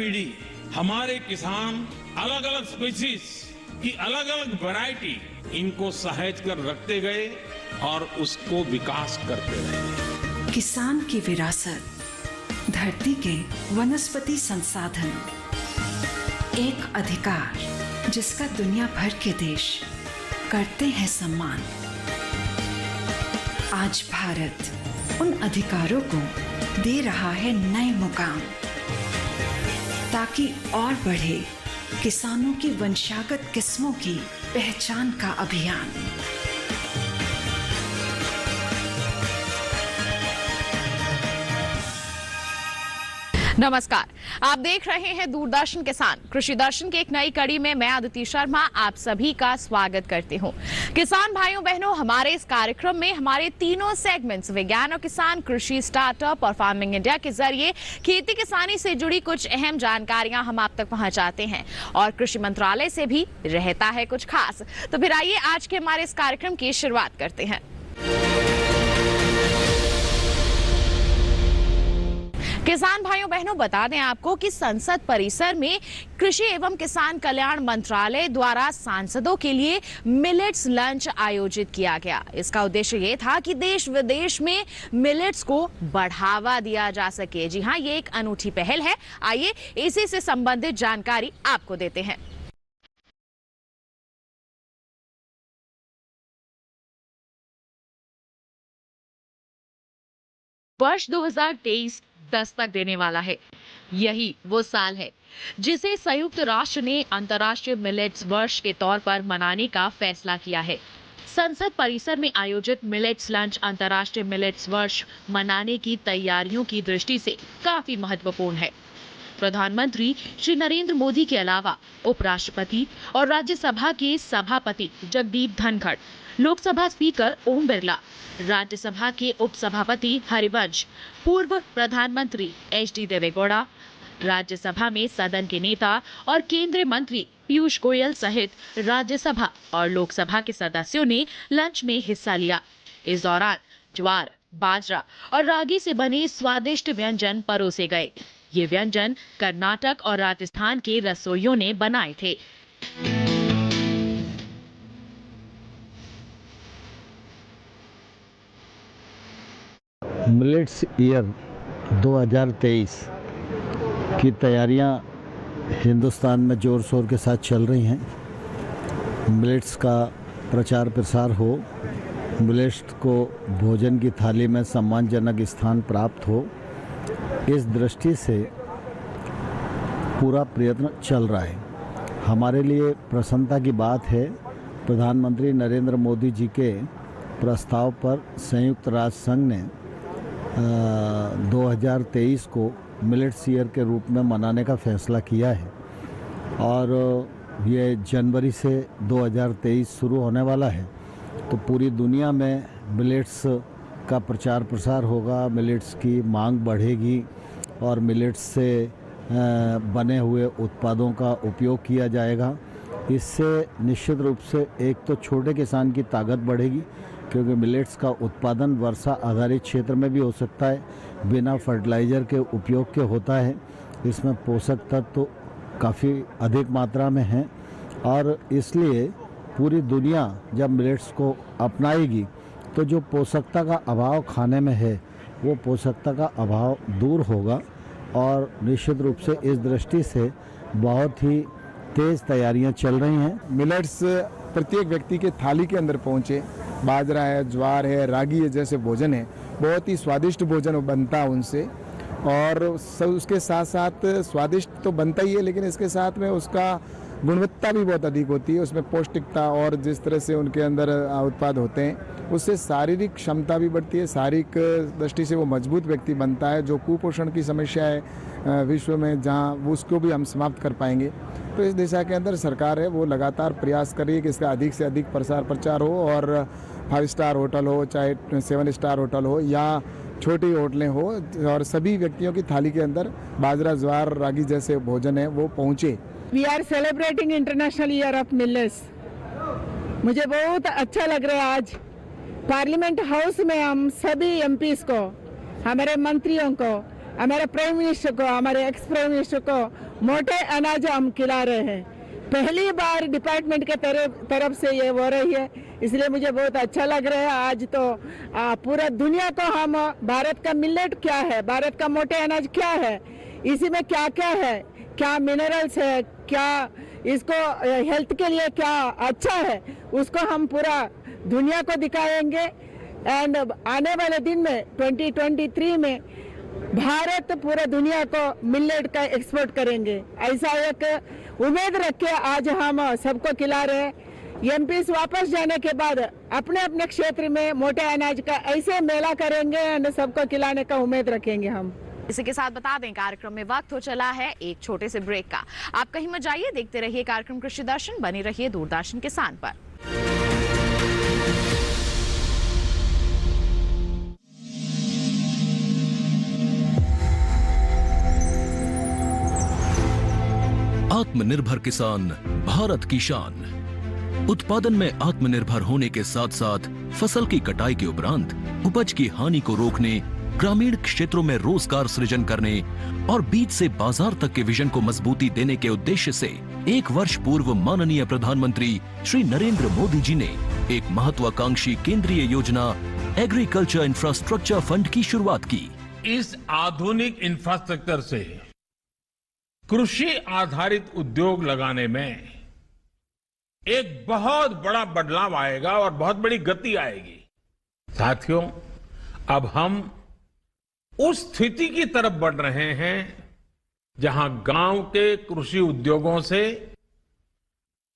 पीढ़ी हमारे किसान अलग अलग स्पीसीज की अलग अलग वैरायटी इनको सहेज कर रखते गए और उसको विकास करते रहे। किसान की विरासत, धरती के वनस्पति संसाधन, एक अधिकार जिसका दुनिया भर के देश करते हैं सम्मान। आज भारत उन अधिकारों को दे रहा है नए मुकाम, ताकि और बढ़े किसानों की वंशागत किस्मों की पहचान का अभियान। नमस्कार, आप देख रहे हैं दूरदर्शन किसान कृषि दर्शन की एक नई कड़ी में मैं अदिति शर्मा आप सभी का स्वागत करती हूं। किसान भाइयों बहनों, हमारे इस कार्यक्रम में हमारे तीनों सेगमेंट्स विज्ञान और किसान, कृषि स्टार्टअप और फार्मिंग इंडिया के जरिए खेती किसानी से जुड़ी कुछ अहम जानकारियां हम आप तक पहुंचाते हैं और कृषि मंत्रालय से भी रहता है कुछ खास। तो फिर आइए आज के हमारे इस कार्यक्रम की शुरुआत करते हैं। किसान भाइयों बहनों, बता दें आपको कि संसद परिसर में कृषि एवं किसान कल्याण मंत्रालय द्वारा सांसदों के लिए मिलेट्स लंच आयोजित किया गया। इसका उद्देश्य ये था कि देश विदेश में मिलेट्स को बढ़ावा दिया जा सके। जी हां, ये एक अनूठी पहल है। आइए इसी से संबंधित जानकारी आपको देते हैं। वर्ष 2023 दस्तक देने वाला है। यही वो साल है जिसे संयुक्त राष्ट्र ने अंतर्राष्ट्रीय मिलेट्स वर्ष के तौर पर मनाने का फैसला किया है। संसद परिसर में आयोजित मिलेट्स लंच अंतर्राष्ट्रीय मिलेट्स वर्ष मनाने की तैयारियों की दृष्टि से काफी महत्वपूर्ण है। प्रधानमंत्री श्री नरेंद्र मोदी के अलावा उपराष्ट्रपति और राज्यसभा के सभापति जगदीप धनखड़, लोकसभा स्पीकर ओम बिरला, राज्यसभा के उपसभापति हरिवंश, पूर्व प्रधानमंत्री एच.डी. देवेगौड़ा, राज्यसभा में सदन के नेता और केंद्रीय मंत्री पीयूष गोयल सहित राज्यसभा और लोकसभा के सदस्यों ने लंच में हिस्सा लिया। इस दौरान ज्वार, बाजरा और रागी से बने स्वादिष्ट व्यंजन परोसे गए। ये व्यंजन कर्नाटक और राजस्थान के रसोइयों ने बनाए थे। मिलेट्स ईयर 2023 की तैयारियां हिंदुस्तान में ज़ोर शोर के साथ चल रही हैं। मिलेट्स का प्रचार प्रसार हो, मिलेट्स को भोजन की थाली में सम्मानजनक स्थान प्राप्त हो, इस दृष्टि से पूरा प्रयत्न चल रहा है। हमारे लिए प्रसन्नता की बात है, प्रधानमंत्री नरेंद्र मोदी जी के प्रस्ताव पर संयुक्त राष्ट्र संघ ने 2023 को मिलेट्स ईयर के रूप में मनाने का फैसला किया है और ये जनवरी से 2023 शुरू होने वाला है। तो पूरी दुनिया में मिलेट्स का प्रचार प्रसार होगा, मिलेट्स की मांग बढ़ेगी और मिलेट्स से बने हुए उत्पादों का उपयोग किया जाएगा। इससे निश्चित रूप से एक तो छोटे किसान की ताकत बढ़ेगी, क्योंकि मिलेट्स का उत्पादन वर्षा आधारित क्षेत्र में भी हो सकता है, बिना फर्टिलाइज़र के उपयोग के होता है। इसमें पोषक तत्व तो काफ़ी अधिक मात्रा में हैं और इसलिए पूरी दुनिया जब मिलेट्स को अपनाएगी तो जो पोषकता का अभाव खाने में है वो पोषकता का अभाव दूर होगा और निश्चित रूप से इस दृष्टि से बहुत ही तेज़ तैयारियां चल रही हैं। मिलेट्स प्रत्येक व्यक्ति के थाली के अंदर पहुंचे। बाजरा है, ज्वार है, रागी है जैसे भोजन है, बहुत ही स्वादिष्ट भोजन बनता है उनसे और उसके साथ साथ स्वादिष्ट तो बनता ही है, लेकिन इसके साथ में उसका गुणवत्ता भी बहुत अधिक होती है। उसमें पौष्टिकता और जिस तरह से उनके अंदर उत्पाद होते हैं उससे शारीरिक क्षमता भी बढ़ती है, शारीरिक दृष्टि से वो मजबूत व्यक्ति बनता है। जो कुपोषण की समस्या है विश्व में, जहाँ उसको भी हम समाप्त कर पाएंगे। तो इस दिशा के अंदर सरकार है वो लगातार प्रयास कर रही है कि इसका अधिक से अधिक प्रचार हो और 5 स्टार होटल हो, चाहे 7 स्टार होटल हो या छोटी होटलें हो, और सभी व्यक्तियों की थाली के अंदर बाजरा, ज्वार, रागी जैसे भोजन है वो पहुँचे। We are celebrating international year of millets. मुझे बहुत अच्छा लग रहा है आज पार्लियामेंट हाउस में हम सभी एमपीज को, हमारे मंत्रियों को हमारे प्राइम मिनिस्टर को, हमारे एक्स प्राइम मिनिस्टर को मोटे अनाज हम खिला रहे हैं। पहली बार डिपार्टमेंट के तरफ से ये हो रही है, इसलिए मुझे बहुत अच्छा लग रहा है। आज तो पूरा दुनिया को हम भारत का मिलेट क्या है, भारत का मोटे अनाज क्या है, इसी में क्या क्या है, क्या मिनरल्स है, क्या इसको हेल्थ के लिए क्या अच्छा है, उसको हम पूरा दुनिया को दिखाएंगे। एंड आने वाले दिन में 2023 में भारत पूरा दुनिया को मिलेट का एक्सपोर्ट करेंगे, ऐसा एक उम्मीद रख के आज हम सबको खिला रहे हैं। एमपीस वापस जाने के बाद अपने अपने क्षेत्र में मोटे अनाज का ऐसे मेला करेंगे और सबको खिलाने का उम्मीद रखेंगे हम। इसी के साथ बता दें कार्यक्रम में वक्त हो चला है एक छोटे से ब्रेक का। आप कहीं मत जाइए, देखते रहिए कार्यक्रम कृषि दर्शन, बने रहिए दूरदर्शन किसान पर। आत्मनिर्भर किसान भारत की शान। उत्पादन में आत्मनिर्भर होने के साथ साथ फसल की कटाई के उपरांत उपज की हानि को रोकने, ग्रामीण क्षेत्रों में रोजगार सृजन करने और बीज से बाजार तक के विजन को मजबूती देने के उद्देश्य से 1 वर्ष पूर्व माननीय प्रधानमंत्री श्री नरेंद्र मोदी जी ने एक महत्वाकांक्षी केंद्रीय योजना एग्रीकल्चर इंफ्रास्ट्रक्चर फंड की शुरुआत की। इस आधुनिक इंफ्रास्ट्रक्चर से कृषि आधारित उद्योग लगाने में एक बहुत बड़ा बदलाव आएगा और बहुत बड़ी गति आएगी। साथियों, अब हम उस स्थिति की तरफ बढ़ रहे हैं जहां गांव के कृषि उद्योगों से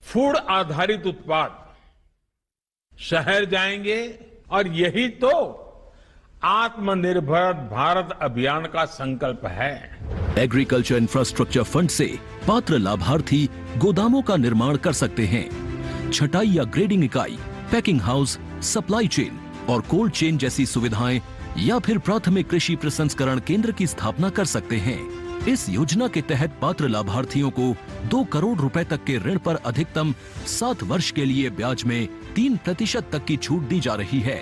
फूड आधारित उत्पाद शहर जाएंगे और यही तो आत्मनिर्भर भारत अभियान का संकल्प है। एग्रीकल्चर इंफ्रास्ट्रक्चर फंड से पात्र लाभार्थी गोदामों का निर्माण कर सकते हैं, छटाई या ग्रेडिंग इकाई, पैकिंग हाउस, सप्लाई चेन और कोल्ड चेन जैसी सुविधाएं या फिर प्राथमिक कृषि प्रसंस्करण केंद्र की स्थापना कर सकते हैं। इस योजना के तहत पात्र लाभार्थियों को 2 करोड़ रुपए तक के ऋण पर अधिकतम 7 वर्ष के लिए ब्याज में 3% तक की छूट दी जा रही है।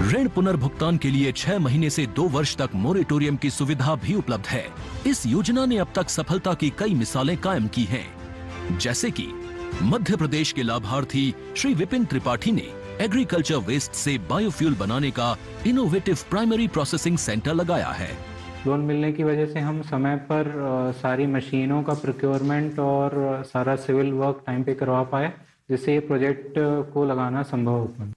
ऋण पुनर्भुगतान के लिए 6 महीने से 2 वर्ष तक मोरेटोरियम की सुविधा भी उपलब्ध है। इस योजना ने अब तक सफलता की कई मिसालें कायम की हैं, जैसे कि मध्य प्रदेश के लाभार्थी श्री विपिन त्रिपाठी ने एग्रीकल्चर वेस्ट से बायोफ्यूल बनाने का इनोवेटिव प्राइमरी प्रोसेसिंग सेंटर लगाया है। लोन मिलने की वजह से हम समय पर सारी मशीनों का प्रोक्योरमेंट और सारा सिविल वर्क टाइम पे करवा पाए, जिससे ये प्रोजेक्ट को लगाना संभव हो पाया।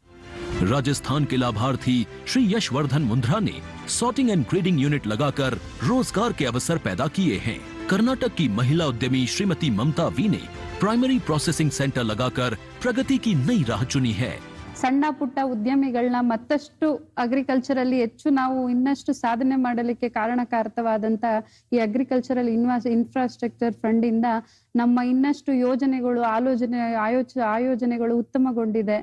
राजस्थान के लाभार्थी श्री यशवर्धन मुंद्रा ने सॉर्टिंग एंड ग्रेडिंग यूनिट लगाकर रोजगार के अवसर पैदा किए हैं। कर्नाटक की महिला उद्यमी श्रीमती ममता वी ने प्राइमरी प्रोसेसिंग सेंटर लगाकर प्रगति की नई राह चुनी है। ಸಣ್ಣ ಪುಟ್ಟ ಉದ್ಯಮಿಗಳನ್ನ ಮತ್ತಷ್ಟು ಅಗ್ರಿಕಲ್ಚರಲ್ಲಿ ಹೆಚ್ಚು ನಾವು ಇನ್ನಷ್ಟು ಸಾಧನೆ ಮಾಡಲಿಕ್ಕೆ ಕಾರಣಕಾರಕವಾದಂತ ಈ ಅಗ್ರಿಕಲ್ಚರಲ್ ಇನ್ಫ್ರಾಸ್ಟ್ರಕ್ಚರ್ ಫಂಡ್ ಇಂದ ನಮ್ಮ ಇನ್ನಷ್ಟು ಯೋಜನೆಗಳು ಆಯೋಜನೆಗಳು ಉತ್ತಮಗೊಂಡಿದೆ।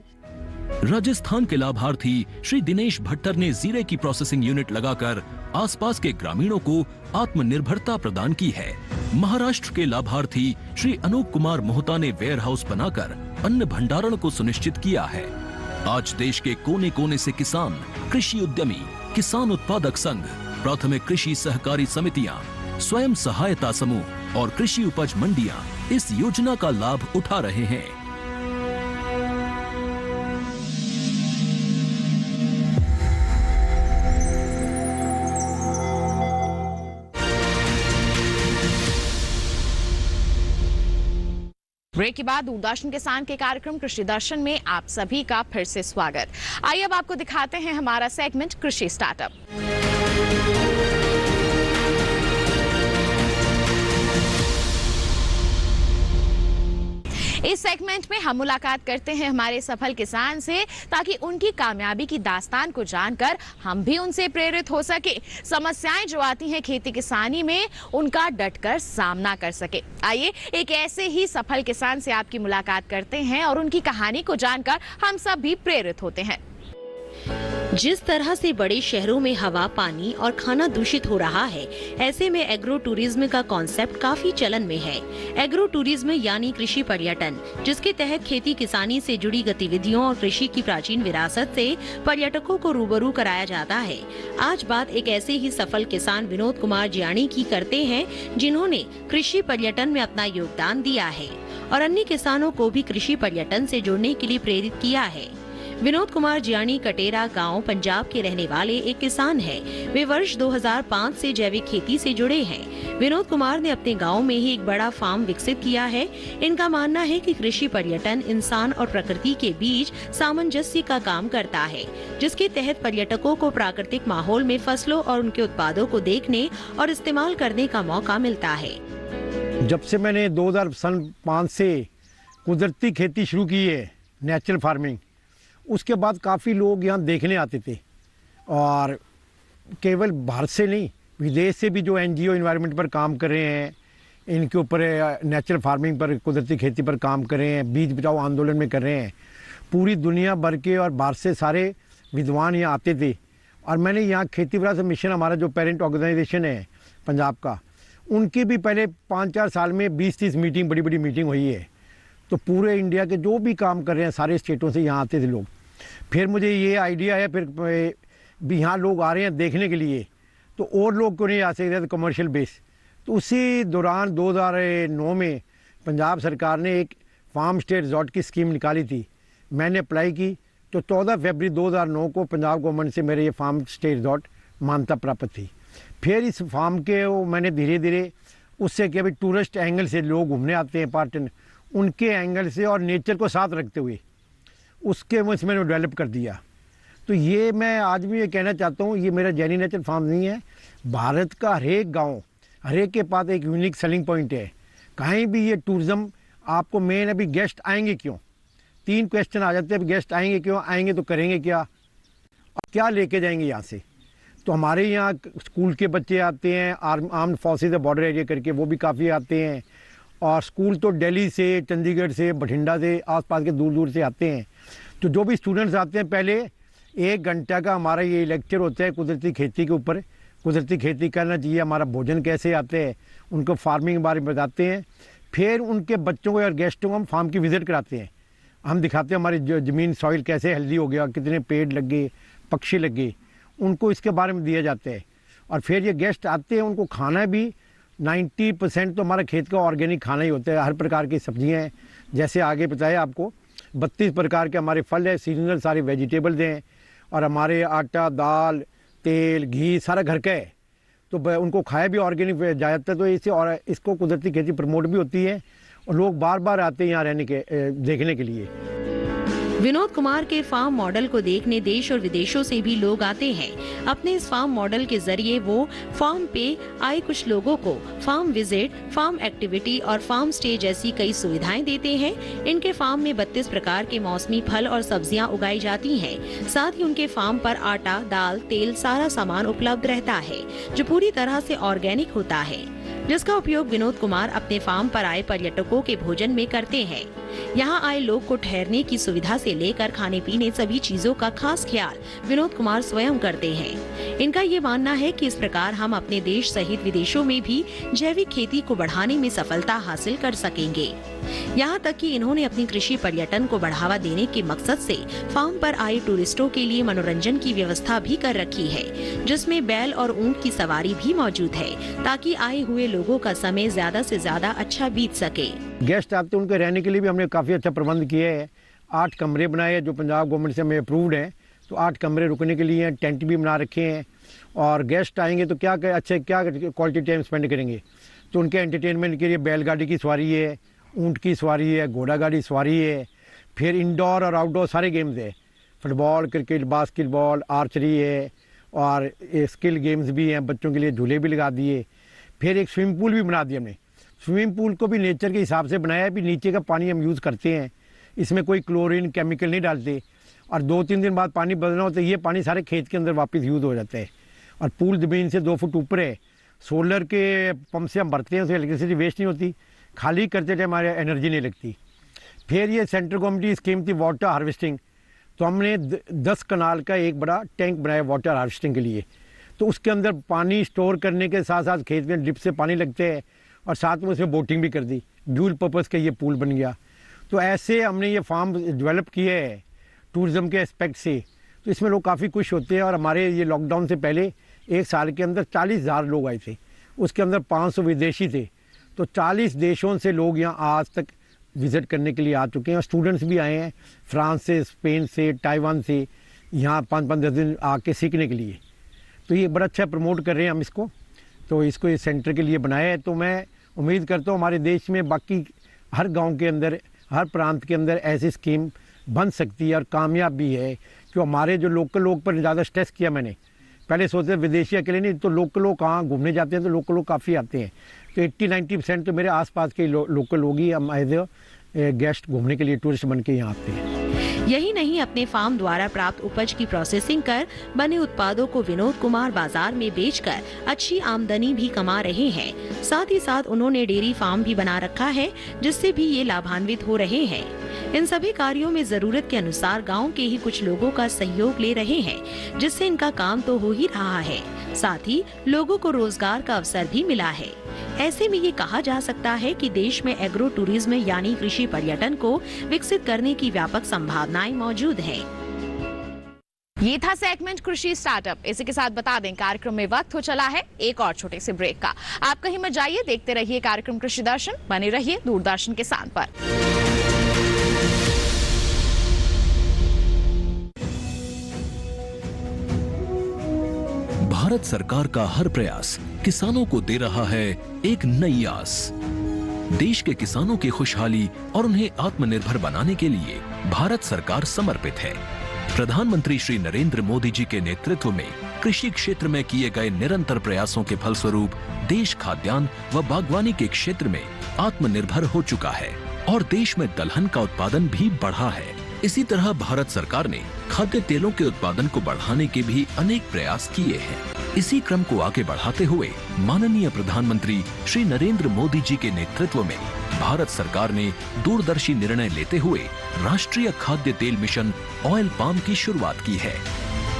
राजस्थान के लाभार्थी श्री दिनेश भट्टर ने जीरे की प्रोसेसिंग यूनिट लगाकर आसपास के ग्रामीणों को आत्मनिर्भरता प्रदान की है। महाराष्ट्र के लाभार्थी श्री अनूप कुमार मोहता ने वेयर हाउस बनाकर अन्न भंडारण को सुनिश्चित किया है। आज देश के कोने कोने से किसान, कृषि उद्यमी, किसान उत्पादक संघ, प्राथमिक कृषि सहकारी समितियां, स्वयं सहायता समूह और कृषि उपज मंडियां इस योजना का लाभ उठा रहे हैं। ब्रेक के बाद दूरदर्शन किसान के कार्यक्रम कृषि दर्शन में आप सभी का फिर से स्वागत। आइए अब आपको दिखाते हैं हमारा सेगमेंट कृषि स्टार्टअप। इस सेगमेंट में हम मुलाकात करते हैं हमारे सफल किसान से, ताकि उनकी कामयाबी की दास्तान को जानकर हम भी उनसे प्रेरित हो सके, समस्याएं जो आती हैं खेती किसानी में उनका डटकर सामना कर सके। आइए एक ऐसे ही सफल किसान से आपकी मुलाकात करते हैं और उनकी कहानी को जानकर हम सब भी प्रेरित होते हैं। जिस तरह से बड़े शहरों में हवा, पानी और खाना दूषित हो रहा है, ऐसे में एग्रो टूरिज्म का कॉन्सेप्ट काफी चलन में है। एग्रो टूरिज्म यानी कृषि पर्यटन, जिसके तहत खेती किसानी से जुड़ी गतिविधियों और कृषि की प्राचीन विरासत से पर्यटकों को रूबरू कराया जाता है। आज बात एक ऐसे ही सफल किसान विनोद कुमार जियाणी की करते हैं, जिन्होंने कृषि पर्यटन में अपना योगदान दिया है और अन्य किसानों को भी कृषि पर्यटन से जुड़ने के लिए प्रेरित किया है। विनोद कुमार जियाणी कटेरा गांव पंजाब के रहने वाले एक किसान हैं। वे वर्ष 2005 से जैविक खेती से जुड़े हैं। विनोद कुमार ने अपने गांव में ही एक बड़ा फार्म विकसित किया है। इनका मानना है कि कृषि पर्यटन इंसान और प्रकृति के बीच सामंजस्य का काम करता है, जिसके तहत पर्यटकों को प्राकृतिक माहौल में फसलों और उनके उत्पादों को देखने और इस्तेमाल करने का मौका मिलता है। जब से मैंने 2005 से कुदरती खेती शुरू की है, नेचुरल फार्मिंग, उसके बाद काफ़ी लोग यहाँ देखने आते थे और केवल भारत से नहीं, विदेश से भी जो NGO एनवायरनमेंट पर काम कर रहे हैं, इनके ऊपर नेचुरल फार्मिंग पर, कुदरती खेती पर काम कर रहे हैं, बीज बचाओ आंदोलन में कर रहे हैं। पूरी दुनिया भर के और भारत से सारे विद्वान यहाँ आते थे और मैंने यहाँ खेती विरासत मिशन, हमारा जो पेरेंट ऑर्गेनाइजेशन है पंजाब का, उनकी भी पहले 5-4 साल में 20-30 मीटिंग, बड़ी बड़ी मीटिंग हुई है। तो पूरे इंडिया के जो भी काम कर रहे हैं सारे स्टेटों से यहाँ आते थे लोग। फिर मुझे ये आइडिया है, फिर भी यहाँ लोग आ रहे हैं देखने के लिए, तो और लोग क्यों नहीं आ सकते कमर्शियल बेस। तो उसी दौरान 2009 में पंजाब सरकार ने एक फार्म स्टे रिजॉर्ट की स्कीम निकाली थी। मैंने अप्लाई की तो 14 फरवरी 2009 को पंजाब गवर्नमेंट से मेरे ये फार्म स्टे रिजॉर्ट मान्यता प्राप्त थी। फिर इस फार्म के मैंने धीरे धीरे उससे कि भाई टूरिस्ट एंगल से लोग घूमने आते हैं, पर्यटन, उनके एंगल से और नेचर को साथ रखते हुए उसके वो मैंने डेवलप कर दिया। तो ये मैं आज भी ये कहना चाहता हूँ, ये मेरा जैनी नेचर फार्म नहीं है। भारत का हर एक गाँव, हर एक के पास एक यूनिक सेलिंग पॉइंट है। कहीं भी ये टूरिज्म आपको मेन, अभी गेस्ट आएंगे क्यों, 3 क्वेश्चन आ जाते हैं। गेस्ट आएंगे क्यों, आएंगे तो करेंगे क्या और क्या लेके जाएंगे यहाँ से। तो हमारे यहाँ स्कूल के बच्चे आते हैं, आर्म्ड फोर्सेज बॉर्डर एरिया करके, वो भी काफ़ी आते हैं। और स्कूल तो दिल्ली से, चंडीगढ़ से, बठिंडा से, आसपास के दूर दूर से आते हैं। तो जो भी स्टूडेंट्स आते हैं, पहले 1 घंटा का हमारा ये लेक्चर होता है कुदरती खेती के ऊपर। कुदरती खेती करना चाहिए, हमारा भोजन कैसे आते हैं, उनको फार्मिंग के बारे में बताते हैं। फिर उनके बच्चों को और गेस्टों को हम फार्म की विज़िट कराते हैं। हम दिखाते हैं हमारी जो ज़मीन, सॉइल कैसे हेल्दी हो गया, कितने पेड़ लगे, पक्षी लगे, उनको इसके बारे में दिया जाता है। और फिर ये गेस्ट आते हैं, उनको खाना भी 90% तो हमारा खेत का ऑर्गेनिक खाना ही होता है। हर प्रकार की सब्जियां हैं, जैसे आगे बताया आपको 32 प्रकार के हमारे फल है, सीजनल सारे वेजिटेबल्स हैं। और हमारे आटा, दाल, तेल, घी सारा घर का है। तो उनको खाया भी ऑर्गेनिक जाता है। तो इससे और इसको कुदरती खेती प्रमोट भी होती है और लोग बार बार आते हैं यहाँ रहने के, देखने के लिए। विनोद कुमार के फार्म मॉडल को देखने देश और विदेशों से भी लोग आते हैं। अपने इस फार्म मॉडल के जरिए वो फार्म पे आए कुछ लोगों को फार्म विजिट, फार्म एक्टिविटी और फार्म स्टे जैसी कई सुविधाएं देते हैं। इनके फार्म में 32 प्रकार के मौसमी फल और सब्जियां उगाई जाती हैं। साथ ही उनके फार्म पर आटा, दाल, तेल सारा सामान उपलब्ध रहता है, जो पूरी तरह से ऑर्गेनिक होता है, जिसका उपयोग विनोद कुमार अपने फार्म पर आए पर्यटकों के भोजन में करते हैं। यहाँ आए लोग को ठहरने की सुविधा से लेकर खाने पीने सभी चीजों का खास ख्याल विनोद कुमार स्वयं करते हैं। इनका ये मानना है कि इस प्रकार हम अपने देश सहित विदेशों में भी जैविक खेती को बढ़ाने में सफलता हासिल कर सकेंगे। यहाँ तक कि इन्होंने अपनी कृषि पर्यटन को बढ़ावा देने के मकसद से फार्म पर आए टूरिस्टों के लिए मनोरंजन की व्यवस्था भी कर रखी है, जिसमें बैल और ऊंट की सवारी भी मौजूद है, ताकि आए हुए लोगों का समय ज्यादा से ज्यादा अच्छा बीत सके। गेस्ट आते हैं, उनके रहने के लिए भी हमने काफ़ी अच्छा प्रबंध किए हैं। 8 कमरे बनाए हैं जो पंजाब गवर्नमेंट से हमें अप्रूव्ड हैं। तो 8 कमरे रुकने के लिए, टेंट भी बना रखे हैं। और गेस्ट आएंगे तो क्या क्वालिटी टाइम स्पेंड करेंगे। तो उनके एंटरटेनमेंट के लिए बैलगाड़ी की सवारी है, ऊंट की सवारी है, घोड़ा गाड़ी सवारी है। फिर इंडोर और आउटडोर सारे गेम्स है, फुटबॉल, क्रिकेट, बास्केटबॉल, आर्चरी है और स्किल गेम्स भी हैं। बच्चों के लिए झूले भी लगा दिए। फिर एक स्विमिंग पूल भी बना दिया हमने। स्विमिंग पूल को भी नेचर के हिसाब से बनाया है। भी नीचे का पानी हम यूज़ करते हैं, इसमें कोई क्लोरीन केमिकल नहीं डालते। और 2-3 दिन बाद पानी बदलना हो तो ये पानी सारे खेत के अंदर वापस यूज़ हो जाता है। और पूल ज़मीन से 2 फुट ऊपर है। सोलर के पंप से हम भरते हैं, उससे इलेक्ट्रिसिटी वेस्ट नहीं होती। खाली करते टाइम हमारे एनर्जी नहीं लगती। फिर ये सेंट्रल गवर्नमेंट की स्कीम थी वाटर हार्वेस्टिंग। तो हमने 10 कनाल का एक बड़ा टैंक बनाया वाटर हार्वेस्टिंग के लिए। तो उसके अंदर पानी स्टोर करने के साथ साथ खेत में ड्रिप से पानी लगते हैं और साथ में उसमें बोटिंग भी कर दी। ड्यूल पर्पज़ का ये पूल बन गया। तो ऐसे हमने ये फार्म डेवलप किए है टूरिज़्म के एस्पेक्ट से। तो इसमें लोग काफ़ी खुश होते हैं। और हमारे ये लॉकडाउन से पहले एक साल के अंदर 40,000 लोग आए थे, उसके अंदर 500 विदेशी थे। तो 40 देशों से लोग यहाँ आज तक विज़िट करने के लिए आ चुके हैं। और स्टूडेंट्स भी आए हैं फ्रांस से, स्पेन से, ताइवान से, यहाँ 5-5 दिन आके सीखने के लिए। तो ये बड़ा अच्छा प्रमोट कर रहे हैं हम इसको। तो इसको इस सेंटर के लिए बनाया है। तो मैं उम्मीद करता हूँ हमारे देश में बाकी हर गांव के अंदर, हर प्रांत के अंदर ऐसी स्कीम बन सकती है और कामयाब भी है। क्यों हमारे जो लोकल लोग पर ज़्यादा स्ट्रेस किया मैंने। पहले सोचते विदेशी अकेले नहीं, तो लोकल लोग कहाँ घूमने जाते हैं, तो लोकल लोग काफ़ी आते हैं। तो 80-90% तो मेरे आसपास के लोकल लोग ही हम एज ए गेस्ट घूमने के लिए टूरिस्ट बन के यहाँ आते हैं। यही नहीं, अपने फार्म द्वारा प्राप्त उपज की प्रोसेसिंग कर बने उत्पादों को विनोद कुमार बाजार में बेचकर अच्छी आमदनी भी कमा रहे हैं। साथ ही साथ उन्होंने डेयरी फार्म भी बना रखा है, जिससे भी ये लाभान्वित हो रहे हैं। इन सभी कार्यों में जरूरत के अनुसार गांव के ही कुछ लोगों का सहयोग ले रहे हैं, जिससे इनका काम तो हो ही रहा है, साथ ही लोगों को रोजगार का अवसर भी मिला है। ऐसे में ये कहा जा सकता है कि देश में एग्रो टूरिज्म यानी कृषि पर्यटन को विकसित करने की व्यापक संभावनाएं मौजूद है। ये था सेगमेंट कृषि स्टार्टअप। इसी के साथ बता दें कार्यक्रम में वक्त हो चला है एक और छोटे से ब्रेक का। आप कहीं मत जाइए, देखते रहिए कार्यक्रम कृषि दर्शन, बने रहिए दूरदर्शन के साथ पर। भारत सरकार का हर प्रयास किसानों को दे रहा है एक नई आस। देश के किसानों की खुशहाली और उन्हें आत्मनिर्भर बनाने के लिए भारत सरकार समर्पित है। प्रधानमंत्री श्री नरेंद्र मोदी जी के नेतृत्व में कृषि क्षेत्र में किए गए निरंतर प्रयासों के फलस्वरूप देश खाद्यान्न व बागवानी के क्षेत्र में आत्मनिर्भर हो चुका है और देश में दलहन का उत्पादन भी बढ़ा है। इसी तरह भारत सरकार ने खाद्य तेलों के उत्पादन को बढ़ाने के भी अनेक प्रयास किए हैं। इसी क्रम को आगे बढ़ाते हुए माननीय प्रधानमंत्री श्री नरेंद्र मोदी जी के नेतृत्व में भारत सरकार ने दूरदर्शी निर्णय लेते हुए राष्ट्रीय खाद्य तेल मिशन ऑयल पाम की शुरुआत की है।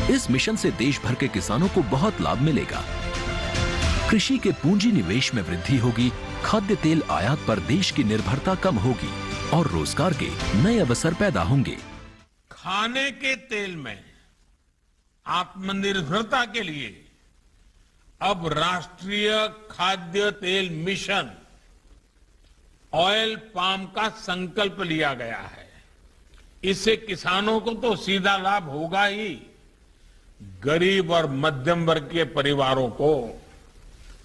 इस मिशन से देश भर के किसानों को बहुत लाभ मिलेगा। कृषि के पूंजी निवेश में वृद्धि होगी, खाद्य तेल आयात पर देश की निर्भरता कम होगी और रोजगार के नए अवसर पैदा होंगे। खाने के तेल में आत्मनिर्भरता के लिए अब राष्ट्रीय खाद्य तेल मिशन ऑयल पाम का संकल्प लिया गया है। इससे किसानों को तो सीधा लाभ होगा ही, गरीब और मध्यम वर्ग के परिवारों को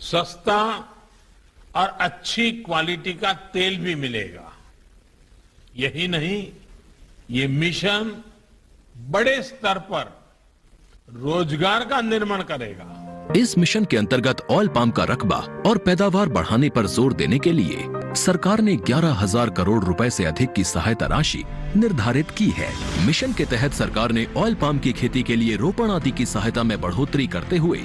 सस्ता और अच्छी क्वालिटी का तेल भी मिलेगा। यही नहीं, ये मिशन बड़े स्तर पर रोजगार का निर्माण करेगा। इस मिशन के अंतर्गत ऑयल पाम का रकबा और पैदावार बढ़ाने पर जोर देने के लिए सरकार ने 11,000 करोड़ रुपए से अधिक की सहायता राशि निर्धारित की है। मिशन के तहत सरकार ने ऑयल पाम की खेती के लिए रोपण आदि की सहायता में बढ़ोतरी करते हुए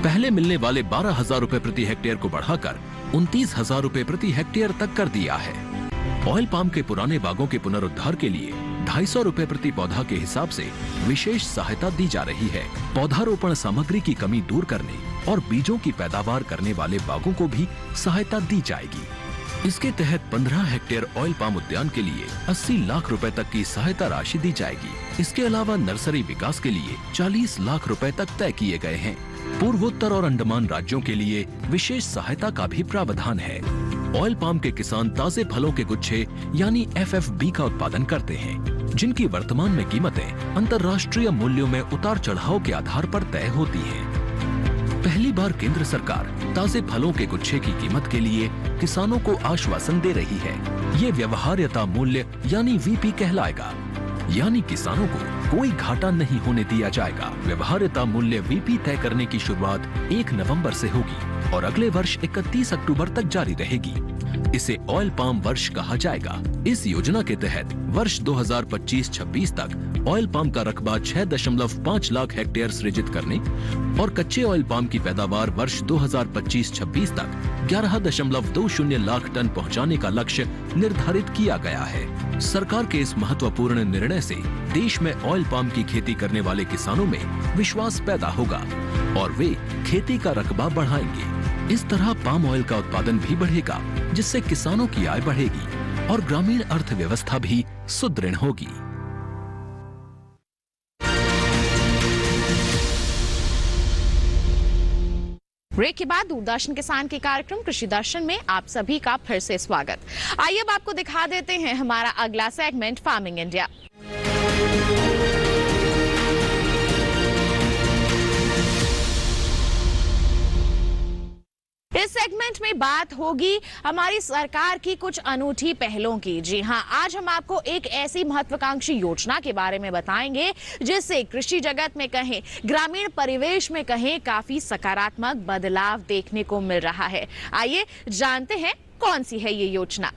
पहले मिलने वाले 12,000 रुपए प्रति हेक्टेयर को बढ़ाकर 29,000 रुपए प्रति हेक्टेयर तक कर दिया है। ऑयल पाम के पुराने बागों के पुनरुद्धार के लिए 250 रुपए प्रति पौधा के हिसाब से विशेष सहायता दी जा रही है। पौधारोपण सामग्री की कमी दूर करने और बीजों की पैदावार करने वाले बागों को भी सहायता दी जाएगी। इसके तहत 15 हेक्टेयर ऑयल पाम उद्यान के लिए 80 लाख रुपए तक की सहायता राशि दी जाएगी। इसके अलावा नर्सरी विकास के लिए 40 लाख रुपए तक तय किए गए हैं। पूर्वोत्तर और अंडमान राज्यों के लिए विशेष सहायता का भी प्रावधान है। ऑयल पाम के किसान ताजे फलों के गुच्छे यानी FFB का उत्पादन करते हैं, जिनकी वर्तमान में कीमतें अंतर्राष्ट्रीय मूल्यों में उतार चढ़ाव के आधार पर तय होती हैं। पहली बार केंद्र सरकार ताजे फलों के गुच्छे की कीमत के लिए किसानों को आश्वासन दे रही है। ये व्यवहार्यता मूल्य यानी VP कहलाएगा, यानी किसानों को कोई घाटा नहीं होने दिया जाएगा। व्यवहार्यता मूल्य VP तय करने की शुरुआत 1 नवंबर से होगी और अगले वर्ष 31 अक्टूबर तक जारी रहेगी। इसे ऑयल पाम वर्ष कहा जाएगा। इस योजना के तहत वर्ष 2025-26 तक ऑयल पाम का रकबा 6.5 लाख हेक्टेयर सृजित करने और कच्चे ऑयल पाम की पैदावार वर्ष 2025-26 तक 11.20 लाख टन पहुंचाने का लक्ष्य निर्धारित किया गया है। सरकार के इस महत्वपूर्ण निर्णय से देश में ऑयल पाम की खेती करने वाले किसानों में विश्वास पैदा होगा और वे खेती का रकबा बढ़ाएंगे। इस तरह पाम ऑयल का उत्पादन भी बढ़ेगा, जिससे किसानों की आय बढ़ेगी और ग्रामीण अर्थव्यवस्था भी सुदृढ़ होगी। ब्रेक के बाद दूरदर्शन किसान के कार्यक्रम कृषि दर्शन में आप सभी का फिर से स्वागत। आइए अब आपको दिखा देते हैं हमारा अगला सेगमेंट फार्मिंग इंडिया। इस सेगमेंट में बात होगी हमारी सरकार की कुछ अनूठी पहलों की। जी हां, आज हम आपको एक ऐसी महत्वाकांक्षी योजना के बारे में बताएंगे जिससे कृषि जगत में कहें, ग्रामीण परिवेश में कहें, काफी सकारात्मक बदलाव देखने को मिल रहा है। आइए जानते हैं कौन सी है ये योजना।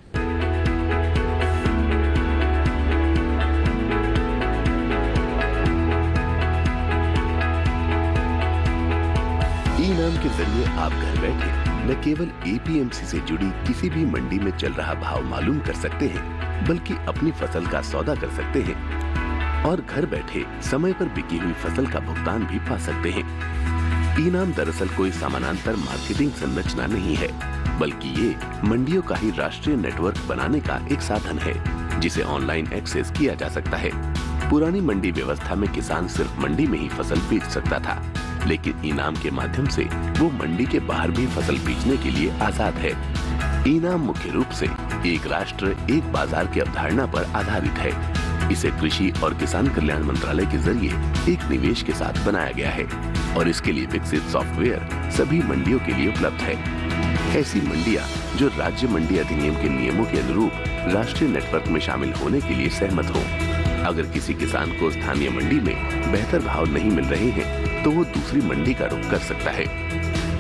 ई-नाम के जरिए आप घर बैठे न केवल एपीएमसी से जुड़ी किसी भी मंडी में चल रहा भाव मालूम कर सकते हैं, बल्कि अपनी फसल का सौदा कर सकते हैं और घर बैठे समय पर बिकी हुई फसल का भुगतान भी पा सकते हैं। ई-नाम दरअसल कोई समानांतर मार्केटिंग संरचना नहीं है, बल्कि ये मंडियों का ही राष्ट्रीय नेटवर्क बनाने का एक साधन है, जिसे ऑनलाइन एक्सेस किया जा सकता है। पुरानी मंडी व्यवस्था में किसान सिर्फ मंडी में ही फसल बेच सकता था, लेकिन ई-नाम के माध्यम से वो मंडी के बाहर भी फसल बेचने के लिए आजाद है। ई-नाम मुख्य रूप से एक राष्ट्र एक बाजार की अवधारणा पर आधारित है। इसे कृषि और किसान कल्याण मंत्रालय के जरिए एक निवेश के साथ बनाया गया है और इसके लिए विकसित सॉफ्टवेयर सभी मंडियों के लिए उपलब्ध है। ऐसी मंडियां जो राज्य मंडी अधिनियम के नियमों के अनुरूप राष्ट्रीय नेटवर्क में शामिल होने के लिए सहमत हों। अगर किसी किसान को स्थानीय मंडी में बेहतर भाव नहीं मिल रहे हैं, तो वो दूसरी मंडी का रुख कर सकता है।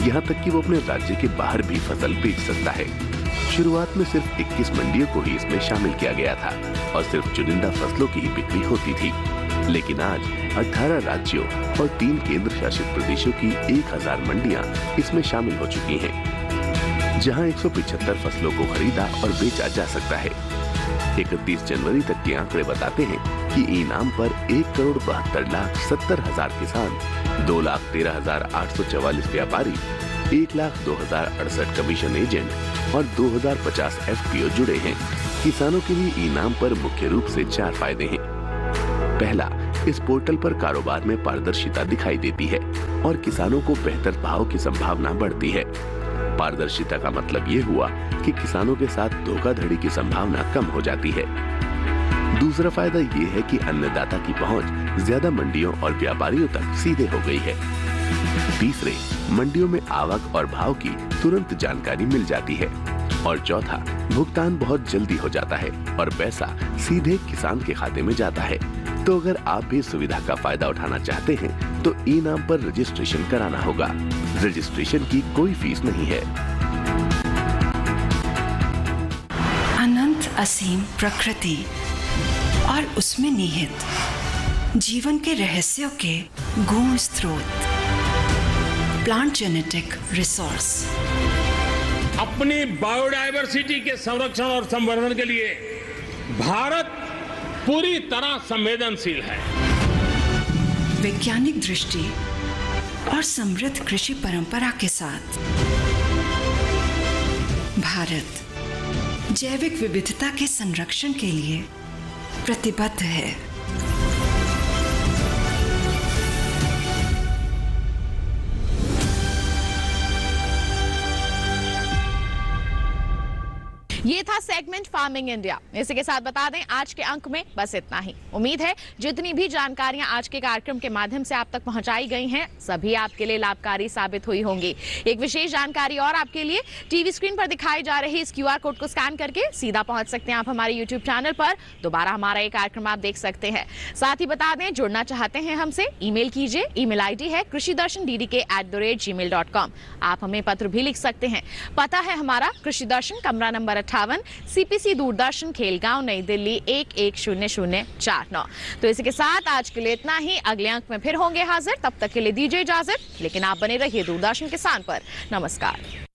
यहाँ तक कि वो अपने राज्य के बाहर भी फसल बेच सकता है। शुरुआत में सिर्फ 21 मंडियों को ही इसमें शामिल किया गया था और सिर्फ चुनिंदा फसलों की ही बिक्री होती थी, लेकिन आज 18 राज्यों और 3 केंद्र शासित प्रदेशों की 1000 मंडियां इसमें शामिल हो चुकी हैं, जहां 175 फसलों को खरीदा और बेचा जा सकता है। 31 जनवरी तक के आंकड़े बताते हैं कि ई-नाम पर 1,72,70,000 किसान, 2,13,844 व्यापारी, 1,02,068 कमीशन एजेंट और 2,050 एफपीओ जुड़े हैं। किसानों के लिए ई-नाम पर मुख्य रूप से 4 फायदे हैं। पहला, इस पोर्टल पर कारोबार में पारदर्शिता दिखाई देती है और किसानों को बेहतर भाव की संभावना बढ़ती है। पारदर्शिता का मतलब ये हुआ कि किसानों के साथ धोखाधड़ी की संभावना कम हो जाती है। दूसरा फायदा ये है कि अन्नदाता की पहुंच ज्यादा मंडियों और व्यापारियों तक सीधे हो गई है। तीसरे, मंडियों में आवक और भाव की तुरंत जानकारी मिल जाती है। और चौथा, भुगतान बहुत जल्दी हो जाता है और पैसा सीधे किसान के खाते में जाता है। तो अगर आप भी सुविधा का फायदा उठाना चाहते हैं तो ई-नाम पर रजिस्ट्रेशन कराना होगा। रजिस्ट्रेशन की कोई फीस नहीं है। अनंत असीम प्रकृति और उसमें निहित जीवन के रहस्यों के गूढ़ स्रोत, प्लांट जेनेटिक रिसोर्स। अपनी बायोडायवर्सिटी के संरक्षण और संवर्धन के लिए भारत पूरी तरह संवेदनशील है। वैज्ञानिक दृष्टि और समृद्ध कृषि परंपरा के साथ भारत जैविक विविधता के संरक्षण के लिए प्रतिबद्ध है। ये था सेगमेंट फार्मिंग इंडिया। इसी के साथ बता दें आज के अंक में बस इतना ही। उम्मीद है जितनी भी जानकारियां आज के कार्यक्रम के माध्यम से आप तक पहुंचाई गई हैं, सभी आपके लिए लाभकारी साबित हुई होंगी। एक विशेष जानकारी और आपके लिए, टीवी स्क्रीन पर दिखाई जा रही इस QR कोड को स्कैन करके सीधा पहुंच सकते हैं आप हमारे YouTube चैनल पर। दोबारा हमारा ये कार्यक्रम आप देख सकते हैं। साथ ही बता दें, जुड़ना चाहते हैं हमसे, ईमेल कीजिए। ईमेल ID है krishidarshan@gmail.com। आप हमें पत्र भी लिख सकते हैं। पता है हमारा कृषि दर्शन, कमरा नंबर 18, CPC दूरदर्शन खेलगांव नई दिल्ली 110049। तो इसी के साथ आज के लिए इतना ही। अगले अंक में फिर होंगे हाजिर, तब तक के लिए दीजिए इजाजत, लेकिन आप बने रहिए दूरदर्शन किसान पर। नमस्कार।